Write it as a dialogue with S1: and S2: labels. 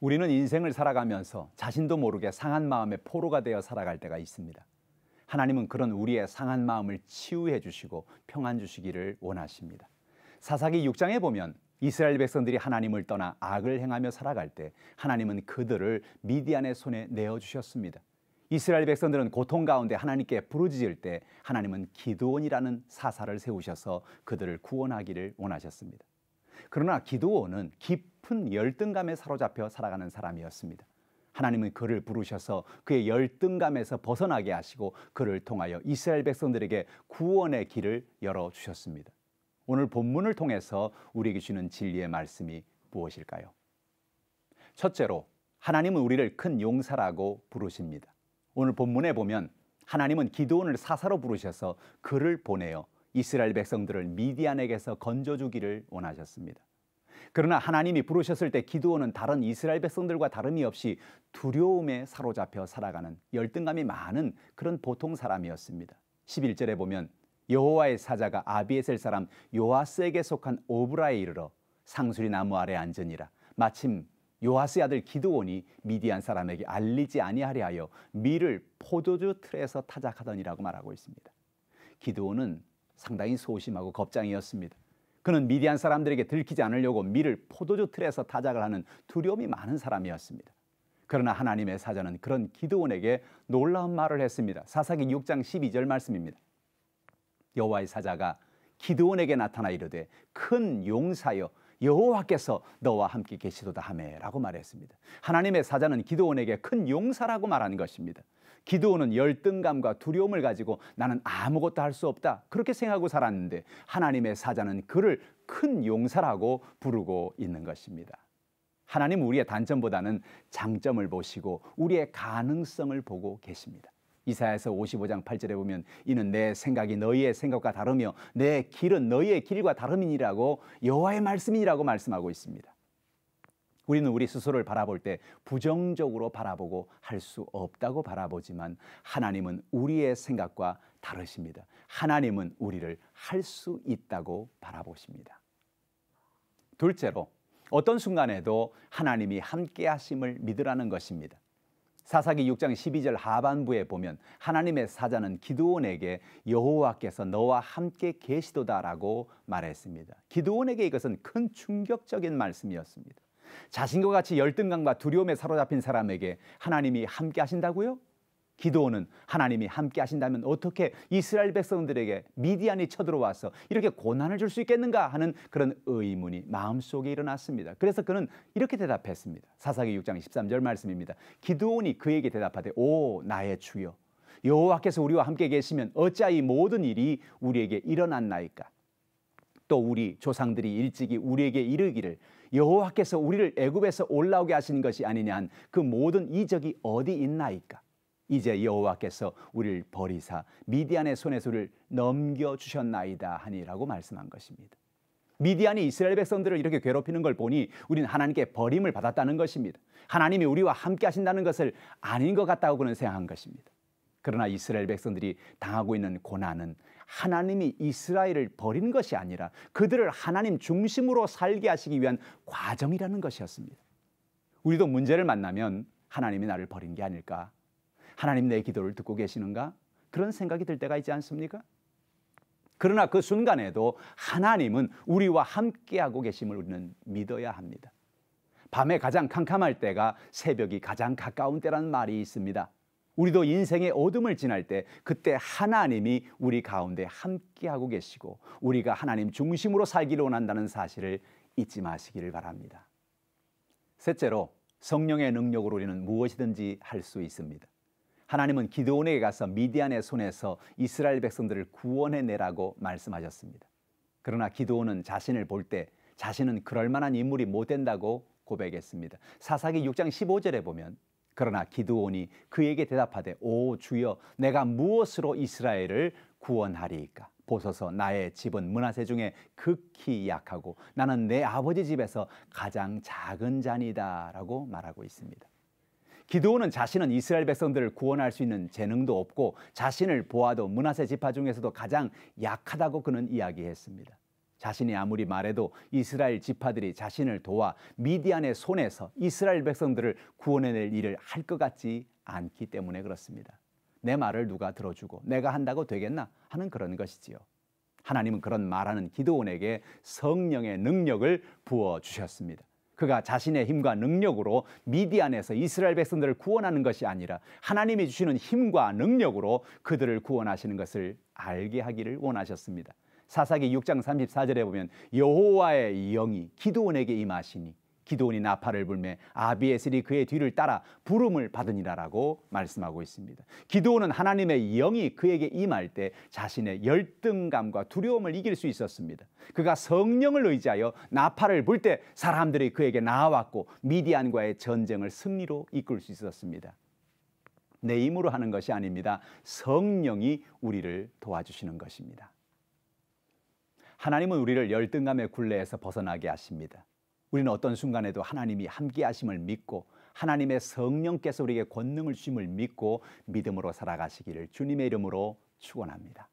S1: 우리는 인생을 살아가면서 자신도 모르게 상한 마음의 포로가 되어 살아갈 때가 있습니다. 하나님은 그런 우리의 상한 마음을 치유해 주시고 평안 주시기를 원하십니다. 사사기 6장에 보면 이스라엘 백성들이 하나님을 떠나 악을 행하며 살아갈 때 하나님은 그들을 미디안의 손에 내어주셨습니다. 이스라엘 백성들은 고통 가운데 하나님께 부르짖을 때 하나님은 기드온이라는 사사를 세우셔서 그들을 구원하기를 원하셨습니다. 그러나 기드온은 깊은 열등감에 사로잡혀 살아가는 사람이었습니다. 하나님은 그를 부르셔서 그의 열등감에서 벗어나게 하시고 그를 통하여 이스라엘 백성들에게 구원의 길을 열어주셨습니다. 오늘 본문을 통해서 우리에게 주는 진리의 말씀이 무엇일까요? 첫째로, 하나님은 우리를 큰 용사라고 부르십니다. 오늘 본문에 보면 하나님은 기드온을 사사로 부르셔서 그를 보내어 이스라엘 백성들을 미디안에게서 건져주기를 원하셨습니다. 그러나 하나님이 부르셨을 때 기드온은 다른 이스라엘 백성들과 다름이 없이 두려움에 사로잡혀 살아가는 열등감이 많은 그런 보통 사람이었습니다. 11절에 보면 여호와의 사자가 아비에셀 사람 요아스에게 속한 오브라에 이르러 상수리 나무 아래 앉으니라. 마침 요아스의 아들 기드온이 미디안 사람에게 알리지 아니하려 하여 밀을 포도주 틀에서 타작하더니라고 말하고 있습니다. 기드온은 상당히 소심하고 겁장이었습니다. 그는 미디안 사람들에게 들키지 않으려고 밀을 포도주 틀에서 타작을 하는 두려움이 많은 사람이었습니다. 그러나 하나님의 사자는 그런 기드온에게 놀라운 말을 했습니다. 사사기 6장 12절 말씀입니다. 여호와의 사자가 기드온에게 나타나 이르되 큰 용사여 여호와께서 너와 함께 계시도다 하매라고 말했습니다. 하나님의 사자는 기드온에게 큰 용사라고 말하는 것입니다. 기드온은 열등감과 두려움을 가지고 나는 아무것도 할 수 없다 그렇게 생각하고 살았는데 하나님의 사자는 그를 큰 용사라고 부르고 있는 것입니다. 하나님은 우리의 단점보다는 장점을 보시고 우리의 가능성을 보고 계십니다. 이사야서 55장 8절에 보면 이는 내 생각이 너희의 생각과 다르며 내 길은 너희의 길과 다름이니라고 여호와의 말씀이라고 말씀하고 있습니다. 우리는 우리 스스로를 바라볼 때 부정적으로 바라보고 할 수 없다고 바라보지만 하나님은 우리의 생각과 다르십니다. 하나님은 우리를 할 수 있다고 바라보십니다. 둘째로, 어떤 순간에도 하나님이 함께 하심을 믿으라는 것입니다. 사사기 6장 12절 하반부에 보면 하나님의 사자는 기드온에게 여호와께서 너와 함께 계시도다라고 말했습니다. 기드온에게 이것은 큰 충격적인 말씀이었습니다. 자신과 같이 열등감과 두려움에 사로잡힌 사람에게 하나님이 함께 하신다고요? 기드온은 하나님이 함께 하신다면 어떻게 이스라엘 백성들에게 미디안이 쳐들어와서 이렇게 고난을 줄 수 있겠는가 하는 그런 의문이 마음속에 일어났습니다. 그래서 그는 이렇게 대답했습니다. 사사기 6장 13절 말씀입니다. 기드온이 그에게 대답하되 오 나의 주여 여호와께서 우리와 함께 계시면 어찌하여 이 모든 일이 우리에게 일어났나이까? 또 우리 조상들이 일찍이 우리에게 이르기를 여호와께서 우리를 애굽에서 올라오게 하신 것이 아니냐 한 그 모든 이적이 어디 있나이까? 이제 여호와께서 우리를 버리사 미디안의 손에서 우리를 넘겨주셨나이다 하니라고 말씀한 것입니다. 미디안이 이스라엘 백성들을 이렇게 괴롭히는 걸 보니 우리는 하나님께 버림을 받았다는 것입니다. 하나님이 우리와 함께 하신다는 것을 아닌 것 같다고 그는 생각한 것입니다. 그러나 이스라엘 백성들이 당하고 있는 고난은 하나님이 이스라엘을 버린 것이 아니라 그들을 하나님 중심으로 살게 하시기 위한 과정이라는 것이었습니다. 우리도 문제를 만나면 하나님이 나를 버린 게 아닐까? 하나님 내 기도를 듣고 계시는가? 그런 생각이 들 때가 있지 않습니까? 그러나 그 순간에도 하나님은 우리와 함께하고 계심을 우리는 믿어야 합니다. 밤에 가장 캄캄할 때가 새벽이 가장 가까운 때라는 말이 있습니다. 우리도 인생의 어둠을 지날 때 그때 하나님이 우리 가운데 함께하고 계시고 우리가 하나님 중심으로 살기를 원한다는 사실을 잊지 마시기를 바랍니다. 셋째로, 성령의 능력으로 우리는 무엇이든지 할 수 있습니다. 하나님은 기드온에게 가서 미디안의 손에서 이스라엘 백성들을 구원해내라고 말씀하셨습니다. 그러나 기드온은 자신을 볼 때 자신은 그럴 만한 인물이 못 된다고 고백했습니다. 사사기 6장 15절에 보면 그러나 기드온이 그에게 대답하되 오 주여 내가 무엇으로 이스라엘을 구원하리이까? 보소서 나의 집은 므낫세 중에 극히 약하고 나는 내 아버지 집에서 가장 작은 자니다 라고 말하고 있습니다. 기드온은 자신은 이스라엘 백성들을 구원할 수 있는 재능도 없고 자신을 보아도 므낫세 지파 중에서도 가장 약하다고 그는 이야기했습니다. 자신이 아무리 말해도 이스라엘 지파들이 자신을 도와 미디안의 손에서 이스라엘 백성들을 구원해낼 일을 할 것 같지 않기 때문에 그렇습니다. 내 말을 누가 들어주고 내가 한다고 되겠나 하는 그런 것이지요. 하나님은 그런 말하는 기드온에게 성령의 능력을 부어주셨습니다. 그가 자신의 힘과 능력으로 미디안에서 이스라엘 백성들을 구원하는 것이 아니라 하나님이 주시는 힘과 능력으로 그들을 구원하시는 것을 알게 하기를 원하셨습니다. 사사기 6장 34절에 보면 여호와의 영이 기드온에게 임하시니 기드온이 나팔을 불매 아비에셀이 그의 뒤를 따라 부름을 받으니라라고 말씀하고 있습니다. 기드온은 하나님의 영이 그에게 임할 때 자신의 열등감과 두려움을 이길 수 있었습니다. 그가 성령을 의지하여 나팔을 불 때 사람들이 그에게 나아왔고 미디안과의 전쟁을 승리로 이끌 수 있었습니다. 내 힘으로 하는 것이 아닙니다. 성령이 우리를 도와주시는 것입니다. 하나님은 우리를 열등감의 굴레에서 벗어나게 하십니다. 우리는 어떤 순간에도 하나님이 함께 하심을 믿고 하나님의 성령께서 우리에게 권능을 주심을 믿고 믿음으로 살아가시기를 주님의 이름으로 축원합니다.